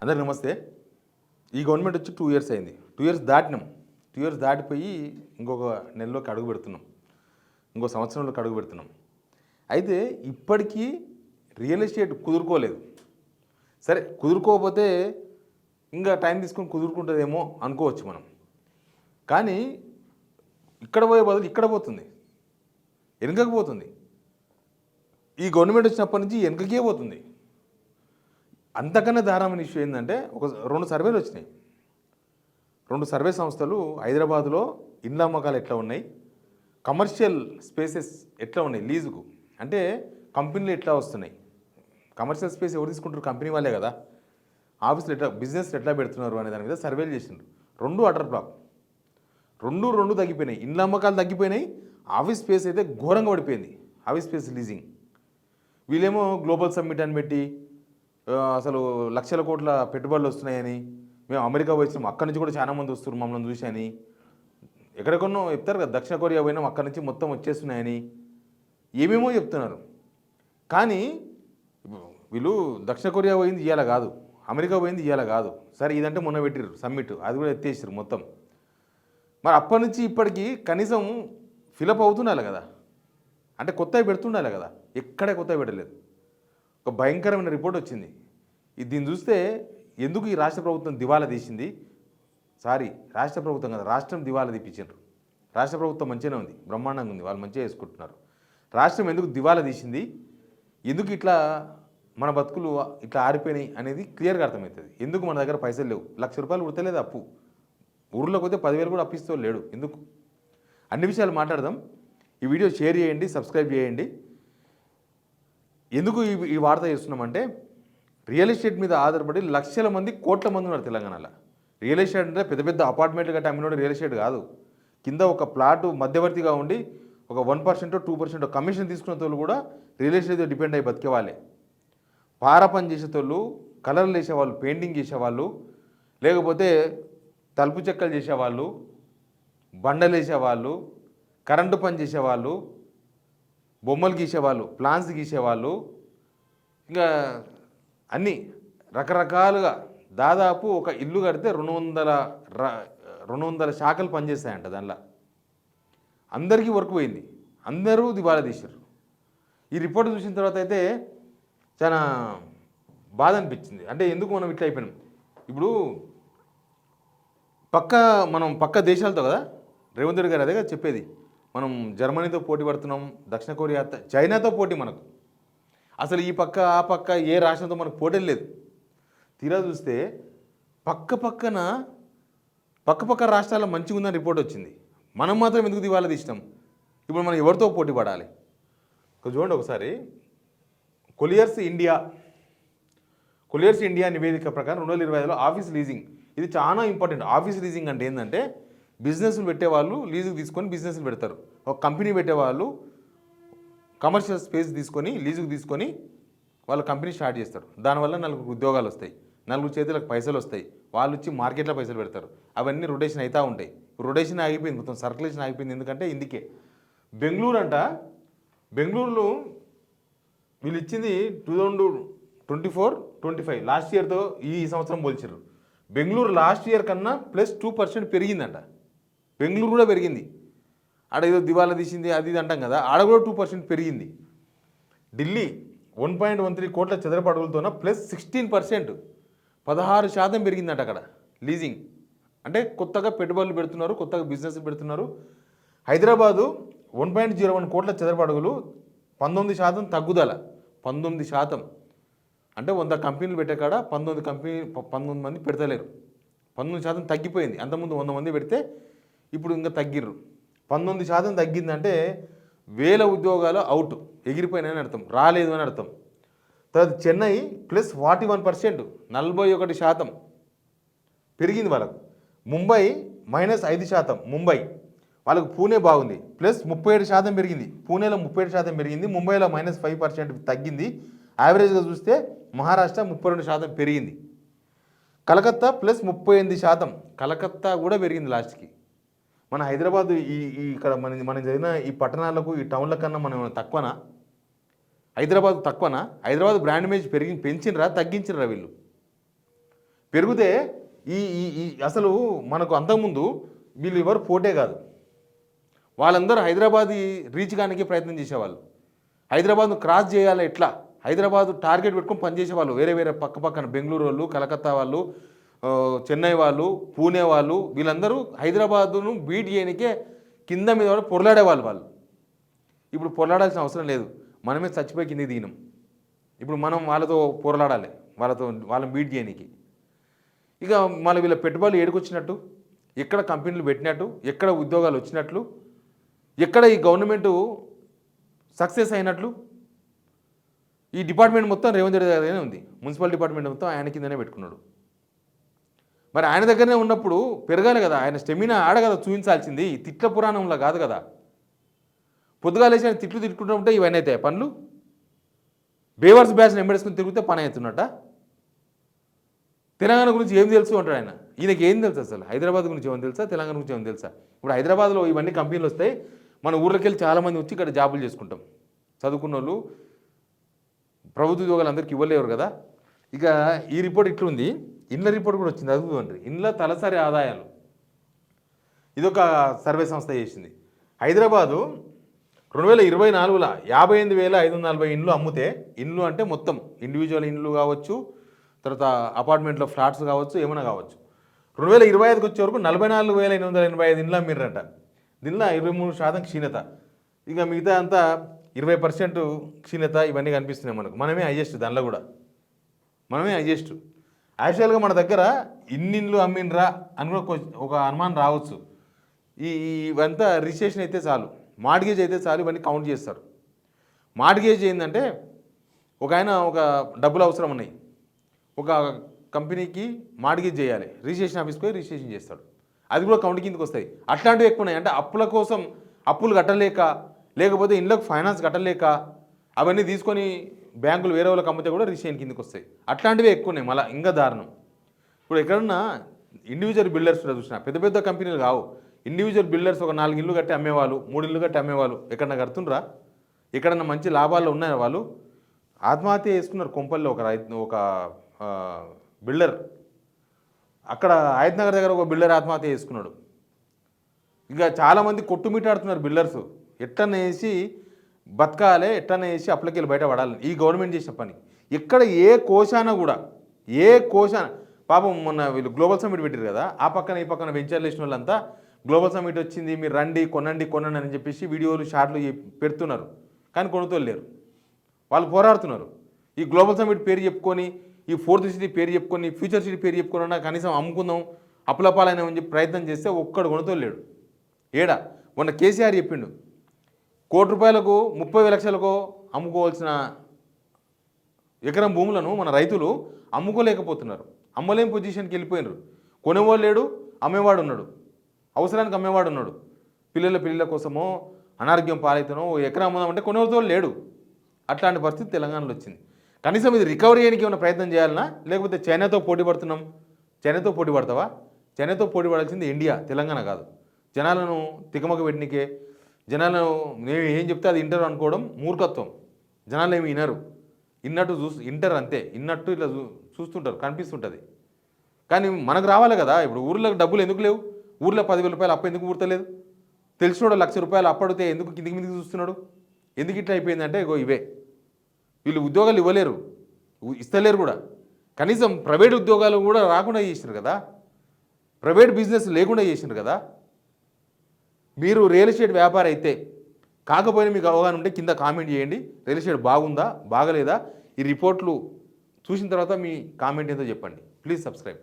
అందరికి నమస్తే. ఈ గవర్నమెంట్ వచ్చి 2 ఇయర్స్ అయింది. 2 ఇయర్స్ దాటినాం. 2 ఇయర్స్ దాటిపోయి ఇంకొక నెలలోకి అడుగు పెడుతున్నాం, ఇంకో సంవత్సరంలోకి అడుగు పెడుతున్నాం. అయితే ఇప్పటికీ రియల్ ఎస్టేట్ కుదురుకోలేదు. సరే కుదురుకోకపోతే ఇంకా టైం తీసుకొని కుదురుకుంటుందేమో అనుకోవచ్చు మనం. కానీ ఇక్కడ పోయే బదులు ఇక్కడ పోతుంది, వెనుకకు పోతుంది. ఈ గవర్నమెంట్ వచ్చినప్పటి నుంచి వెనుకకే పోతుంది. అంతకన్నా దారుణమైన ఇష్యూ ఏంటంటే ఒక 2 సర్వేలు వచ్చినాయి. 2 సర్వే సంస్థలు హైదరాబాద్లో ఇండ్ల అమ్మకాలు ఎట్లా ఉన్నాయి, కమర్షియల్ స్పేసెస్ ఎట్లా ఉన్నాయి లీజుకు, అంటే కంపెనీలు ఎట్లా వస్తున్నాయి. కమర్షియల్ స్పేస్ ఎవరు తీసుకుంటారు? కంపెనీ వాళ్ళే కదా. ఆఫీసులు ఎట్లా, బిజినెస్ ఎట్లా పెడుతున్నారు అనే దాని మీద సర్వేలు చేసిండ్రు. 2 అటర్ బ్లాక్, 2 తగ్గిపోయినాయి. ఇండ్ల అమ్మకాలు తగ్గిపోయినాయి, ఆఫీస్ స్పేస్ అయితే ఘోరంగా పడిపోయింది. ఆఫీస్ స్పేస్ లీజింగ్ వీళ్ళేమో గ్లోబల్ సమ్మిట్ అని పెట్టి అసలు లక్షల కోట్ల పెట్టుబడులు వస్తున్నాయని, మేము అమెరికా వచ్చినాం, అక్కడి నుంచి కూడా చాలా మంది వస్తున్నారు మమ్మల్ని చూశాని, ఎక్కడెక్కడో చెప్తారు కదా, దక్షిణ కొరియా పోయినాం అక్కడి నుంచి మొత్తం వచ్చేస్తున్నాయని ఏమేమో చెప్తున్నారు. కానీ వీళ్ళు దక్షిణ కొరియా పోయింది ఇవాళ కాదు, అమెరికా పోయింది ఇవాళ కాదు. సరే ఇదంటే మొన్న పెట్టిర్రు సమ్మిట్, అది కూడా ఎత్తేసారు మొత్తం. మరి అప్పటి నుంచి ఇప్పటికీ కనీసం ఫిలప్ అవుతుండాలి కదా, అంటే కొత్తవి పెడుతుండాలి కదా. ఎక్కడే కొత్తవి పెట్టలేదు. ఒక భయంకరమైన రిపోర్ట్ వచ్చింది. దీన్ని చూస్తే ఎందుకు ఈ రాష్ట్ర ప్రభుత్వం దివాలా తీసింది, రాష్ట్ర ప్రభుత్వం కదా, రాష్ట్రం దివాలా తీపించారు. రాష్ట్ర ప్రభుత్వం మంచిగానే ఉంది, బ్రహ్మాండంగా ఉంది, వాళ్ళు మంచిగా వేసుకుంటున్నారు. రాష్ట్రం ఎందుకు దివాలా తీసింది, ఎందుకు ఇట్లా మన బతుకులు ఇట్లా ఆరిపోయినాయి అనేది క్లియర్గా అర్థమవుతుంది. ఎందుకు మన దగ్గర పైసలు లేవు, ₹1,00,000 ఉడతలేదు అప్పు, ఊర్లోకి పోతే 10,000 కూడా అప్పిస్తూ లేడు. ఎందుకు? అన్ని విషయాలు మాట్లాడదాం. ఈ వీడియో షేర్ చేయండి, సబ్స్క్రైబ్ చేయండి. ఎందుకు ఈ వార్త చేస్తున్నామంటే, రియల్ ఎస్టేట్ మీద ఆధారపడి లక్షల మంది, కోట్ల మంది ఉన్నారు తెలంగాణలో. రియల్ ఎస్టేట్ అంటే పెద్ద పెద్ద అపార్ట్మెంట్లు గట్రా అమ్మినోడు రియల్ ఎస్టేట్ కాదు. కింద ఒక ప్లాటు మధ్యవర్తిగా ఉండి ఒక 1% 2% కమిషన్ తీసుకున్న తోళ్ళు కూడా రియల్ ఎస్టేట్ డిపెండ్ అయ్యి బతికే వాళ్ళే. పార పని చేసేటోళ్ళు, కలర్లు వేసేవాళ్ళు, పెయింటింగ్ చేసేవాళ్ళు, లేకపోతే తలుపు చెక్కలు చేసేవాళ్ళు, బండలు వేసేవాళ్ళు, కరెంటు పని చేసేవాళ్ళు, బొమ్మలు గీసేవాళ్ళు, ప్లాన్స్ గీసేవాళ్ళు, ఇంకా అన్నీ రకరకాలుగా. దాదాపు ఒక ఇల్లు కడితే 200 శాఖలు పనిచేస్తాయంట దానిలో. అందరికీ వర్క్ పోయింది, అందరూ దివాలా తీశారు. ఈ రిపోర్ట్ చూసిన తర్వాత అయితే చాలా బాధ అనిపించింది. అంటే ఎందుకు మనం ఇట్లా అయిపోయినాం. ఇప్పుడు మనం పక్క దేశాలతో కదా, రేవంత్ రెడ్డి గారు అదే కదా చెప్పేది, మనం జర్మనీతో పోటీ పడుతున్నాం, దక్షిణ కొరియా, చైనాతో పోటీ మనకు. అసలు ఈ పక్క ఆ పక్క ఏ రాష్ట్రంతో మనకు పోటీ లేదు. తీరా చూస్తే పక్క రాష్ట్రాల్లో మంచిగా ఉందని రిపోర్ట్ వచ్చింది. మనం మాత్రం ఎందుకు దివాలా తీసినాం? ఇప్పుడు మనం ఎవరితో పోటీ పడాలి? చూడండి ఒకసారి. కొలియర్స్ ఇండియా నివేదిక ప్రకారం 2025లో ఆఫీస్ లీజింగ్, ఇది చాలా ఇంపార్టెంట్. ఆఫీస్ లీజింగ్ అంటే ఏంటంటే, బిజినెస్లు పెట్టేవాళ్ళు లీజుకు తీసుకొని బిజినెస్లు పెడతారు. ఒక కంపెనీ పెట్టేవాళ్ళు కమర్షియల్ స్పేస్ తీసుకొని లీజుకు తీసుకొని వాళ్ళు కంపెనీ స్టార్ట్ చేస్తారు. దానివల్ల 4 ఉద్యోగాలు వస్తాయి, 4 చేతులకు పైసలు వస్తాయి, వాళ్ళు వచ్చి మార్కెట్లో పైసలు పెడతారు. అవన్నీ రొటేషన్ అవుతూ ఉంటాయి. రొటేషన్ ఆగిపోయింది, మొత్తం సర్క్యులేషన్ ఆగిపోయింది. ఎందుకంటే ఇందుకే బెంగళూరులో వీళ్ళు ఇచ్చింది 2024-25 లాస్ట్ ఇయర్తో ఈ సంవత్సరం పోల్చారు. బెంగళూరు లాస్ట్ ఇయర్ కన్నా +2% పెరిగిందంట. బెంగళూరు కూడా పెరిగింది. ఆడ ఏదో దివాలా తీసింది అది ఇది అంటాం కదా, ఆడ కూడా 2% పెరిగింది. ఢిల్లీ 1.13 కోట్ల చదరపు అడుగులతోన +16%, 16% పెరిగిందంట అక్కడ లీజింగ్. అంటే కొత్తగా పెట్టుబడులు పెడుతున్నారు, కొత్తగా బిజినెస్ పెడుతున్నారు. హైదరాబాదు 1.01 కోట్ల చదరపు అడుగులు, 19% తగ్గుదల. 19% అంటే 100 కంపెనీలు పెట్టే కాడ 19 మంది పెడతలేరు. 19% తగ్గిపోయింది. అంతకుముందు 100 మంది పెడితే ఇప్పుడు ఇంకా తగ్గిర్రు. 19% తగ్గిందంటే 1000 ఉద్యోగాలు అవుట్, ఎగిరిపోయినాయని అర్థం, రాలేదు అని అర్థం. తర్వాత చెన్నై +41%, 41% పెరిగింది వాళ్ళకు. ముంబై -5%, ముంబై వాళ్ళకు. పూణే బాగుంది, +37% పెరిగింది. పూణేలో 37% పెరిగింది, ముంబైలో -5% తగ్గింది. యావరేజ్గా చూస్తే మహారాష్ట్ర 32% పెరిగింది. కలకత్తా +38%, కలకత్తా కూడా పెరిగింది లాస్ట్కి. మన హైదరాబాద్ ఇక్కడ మనం జరిగిన ఈ పట్టణాలకు, ఈ టౌన్ల కన్నా మనం తక్కువనా? హైదరాబాద్ తక్కువనా? హైదరాబాద్ బ్రాండ్ ఇమేజ్ పెంచినరా తగ్గించినరా వీళ్ళు? పెరిగితే ఈ ఈ ఈ అసలు మనకు అంతకుముందు వీళ్ళు ఎవరు పోటే కాదు, వాళ్ళందరూ హైదరాబాద్ రీచ్ కానికి ప్రయత్నం చేసేవాళ్ళు. హైదరాబాద్ను క్రాస్ చేయాలి ఎట్లా, హైదరాబాద్ టార్గెట్ పెట్టుకొని పనిచేసేవాళ్ళు. వేరే వేరే పక్కన బెంగళూరు వాళ్ళు, కలకత్తా వాళ్ళు, చెన్నై వాళ్ళు, పూణే వాళ్ళు, వీళ్ళందరూ హైదరాబాదును బీట్ చేయడానికే కింద మీద కూడా పొరలాడేవాళ్ళు వాళ్ళు. ఇప్పుడు పొరలాడాల్సిన అవసరం లేదు, మనమే చచ్చిపోయి కింద దిగినాం. ఇప్పుడు మనం వాళ్ళతో పోరాడాలి, వాళ్ళని బీట్ చేయడానికి. ఇక మళ్ళీ వీళ్ళ పెట్టుబడులు ఏడుకొచ్చినట్టు, ఎక్కడ కంపెనీలు పెట్టినట్టు, ఎక్కడ ఉద్యోగాలు వచ్చినట్లు, ఎక్కడ ఈ గవర్నమెంటు సక్సెస్ అయినట్లు. ఈ డిపార్ట్మెంట్ మొత్తం రేవంత్ రెడ్డి దగ్గరనే ఉంది, మున్సిపల్ డిపార్ట్మెంట్ మొత్తం ఆయన కిందనే పెట్టుకున్నాడు. మరి ఆయన దగ్గరనే ఉన్నప్పుడు పెరగాలి కదా, ఆయన స్టెమినా ఆడ కదా చూపించాల్సింది, తిట్ల పురాణంలో కాదు కదా. పొద్దుగాలేసి ఆయన తిట్లు తిట్టుకుంటూ ఉంటే ఇవన్నీ అవుతాయి పనులు. బేవర్స్ బ్యాచ్ని ఎంబడేసుకుని తిరిగితే పని అవుతున్నట్ట. తెలంగాణ గురించి ఏం తెలుసు అంటాడు ఆయన. ఈయనకి ఏం తెలుసు అసలు, హైదరాబాద్ గురించి ఏమని తెలుసా, తెలంగాణ గురించి ఏమని తెలుసా? ఇప్పుడు హైదరాబాద్లో ఇవన్నీ కంపెనీలు వస్తాయి, మన ఊర్లోకి వెళ్ళి చాలామంది వచ్చి ఇక్కడ జాబులు చేసుకుంటాం. చదువుకున్న వాళ్ళు ప్రభుత్వ ఉద్యోగాలు అందరికీ ఇవ్వలేరు కదా. ఇక ఈ రిపోర్ట్ ఇట్లుంది, ఇండ్ల రిపోర్ట్ కూడా వచ్చింది, చదువుకోండి. ఇండ్ల తలసరి ఆదాయాలు ఇదొక సర్వే సంస్థ చేసింది. హైదరాబాదు 2024లో 58,540 ఇండ్లు అమ్మితే, ఇండ్లు అంటే మొత్తం ఇండివిజువల్ ఇండ్లు కావచ్చు, తర్వాత అపార్ట్మెంట్లో ఫ్లాట్స్ కావచ్చు, ఏమైనా కావచ్చు. 2025కి వచ్చే వరకు 44,885 ఇండ్లు అమ్మిర్రంట. దీనిలో 23% క్షీణత. ఇక మిగతా అంతా 20% క్షీణత, ఇవన్నీ కనిపిస్తున్నాయి మనకు. మనమే హైయెస్ట్, దానిలో కూడా మనమే హైయెస్ట్. యాక్చువల్గా మన దగ్గర ఇన్నిండ్లు అమ్మిండ్రా అని కూడా ఒక అనుమానం రావచ్చు. ఇవంతా రిజిస్ట్రేషన్ అయితే చాలు, మార్ట్గేజ్ అయితే చాలు, ఇవన్నీ కౌంట్ చేస్తారు. మార్ట్గేజ్ ఏంటంటే, ఒక ఆయన ఒక డబ్బులు అవసరం ఉన్నాయి, ఒక కంపెనీకి మార్ట్గేజ్ చేయాలి, రిజిస్ట్రేషన్ ఆఫీస్కి పోయి రిజిస్ట్రేషన్ చేస్తాడు, అది కూడా కౌంట్ కిందకి వస్తాయి. అట్లాంటివి ఎక్కువ ఉన్నాయి. అంటే అప్పుల కోసం అప్పులు కట్టలేక, లేకపోతే ఇండ్లకు ఫైనాన్స్ కట్టలేక అవన్నీ తీసుకొని బ్యాంకులు వేరే వాళ్ళకి అమ్మితే కూడా రిజిస్ట్రేషన్ కిందకి వస్తాయి. అట్లాంటివే ఎక్కువ ఉన్నాయి. మళ్ళీ ఇంకా దారుణం, ఇప్పుడు ఎక్కడన్నా ఇండివిజువల్ బిల్డర్స్ చూసినా పెద్ద పెద్ద కంపెనీలు కావు, ఇండివిజువల్ బిల్డర్స్ ఒక 4 ఇళ్ళు కట్టి అమ్మేవాళ్ళు, 3 ఇళ్ళు కట్టి అమ్మేవాళ్ళు ఎక్కడన్నా కడుతుండ్రా? ఎక్కడన్నా మంచి లాభాల్లో ఉన్నాయా వాళ్ళు? ఆత్మహత్య చేసుకున్నారు కొంపల్లో ఒక బిల్డర్. అక్కడ హయత్నగర్ దగ్గర ఒక బిల్డర్ ఆత్మహత్య చేసుకున్నాడు. ఇంకా చాలామంది కొట్టుమిట్టాడుతున్నారు బిల్డర్స్, ఎట్టన వేసి బతకాలే, ఎట్టన వేసి అప్పలకి వెళ్ళి బయట పడాలి. ఈ గవర్నమెంట్ చేసిన పని ఎక్కడ ఏ కోశాన కూడా, ఏ కోశాన పాపం మొన్న వీళ్ళు గ్లోబల్ సమ్మిట్ పెట్టారు కదా, ఆ పక్కన ఈ పక్కన వెంచర్లు వేసిన వాళ్ళంతా గ్లోబల్ సమ్మిట్ వచ్చింది, మీరు రండి కొనండి అని చెప్పేసి వీడియోలు షార్ట్లు పెడుతున్నారు, కానీ కొనుతోలేరు. వాళ్ళు పోరాడుతున్నారు. ఈ గ్లోబల్ సమ్మిట్ పేరు చెప్పుకొని, ఈ 4th సిటీ పేరు చెప్పుకొని, ఫ్యూచర్ సిటీ పేరు చెప్పుకున్నా కనీసం అమ్ముకుందాం, అప్పులపాలైనా చెప్పి ప్రయత్నం చేస్తే ఒక్కడు కొనుతోలేడు. ఏడా మొన్న కేసీఆర్ చెప్పిండు, ₹1 కోటి 30 లక్షలకు అమ్ముకోవాల్సిన ఎకరం భూములను మన రైతులు అమ్ముకోలేకపోతున్నారు. అమ్మలేని పొజిషన్కి వెళ్ళిపోయినారు. కొనేవాడు లేడు, అమ్మేవాడు ఉన్నాడు, అవసరానికి అమ్మేవాడు ఉన్నాడు. పిల్లల కోసమో అనారోగ్యం పాలైతేనో ఎకరం అమ్ముదామంటే కొనేవాడు లేడు. అట్లాంటి పరిస్థితి తెలంగాణలో వచ్చింది. కనీసం ఇది రికవరీ చేయడానికి ఏమైనా ప్రయత్నం చేయాలన్నా, లేకపోతే చైనాతో పోటీ పడుతున్నాం, చైనాతో పోటీ పడతావా? చైనాతో పోటీ పడాల్సింది ఇండియా, తెలంగాణ కాదు. జనాలను తికమక పెట్టినకే, జనాలను నేను ఏం చెప్తే అది ఇంటర్ అనుకోవడం మూర్ఖత్వం. జనాలు ఏమి వినరు, ఇన్నట్టు ఇంటర్ అంతే, ఇన్నట్టు ఇట్లా చూస్తుంటారు, కనిపిస్తుంటుంది. కానీ మనకు రావాలి కదా. ఇప్పుడు ఊర్లోకి డబ్బులు ఎందుకు లేవు? ఊర్లో 10,000 రూపాయలు అప్పు ఎందుకు ఊర్తలేదు? తెలిసినోడు ₹1,00,000 అప్పడితే ఎందుకు కిందికి మీదకి చూస్తున్నాడు? ఎందుకు ఇట్లా అయిపోయిందంటే ఇవే, వీళ్ళు ఉద్యోగాలు ఇవ్వలేరు, ఇస్తలేరు కూడా. కనీసం ప్రైవేట్ ఉద్యోగాలు కూడా రాకుండా చేసినారు కదా, ప్రైవేట్ బిజినెస్ లేకుండా చేసినారు కదా. మీరు రియల్ ఎస్టేట్ వ్యాపారం అయితే, కాకపోయినా మీకు అవగాహన ఉంటే కింద కామెంట్ చేయండి. రియల్ ఎస్టేట్ బాగుందా బాగలేదా, ఈ రిపోర్ట్లు చూసిన తర్వాత మీ కామెంట్ ఏంటో చెప్పండి. Please subscribe.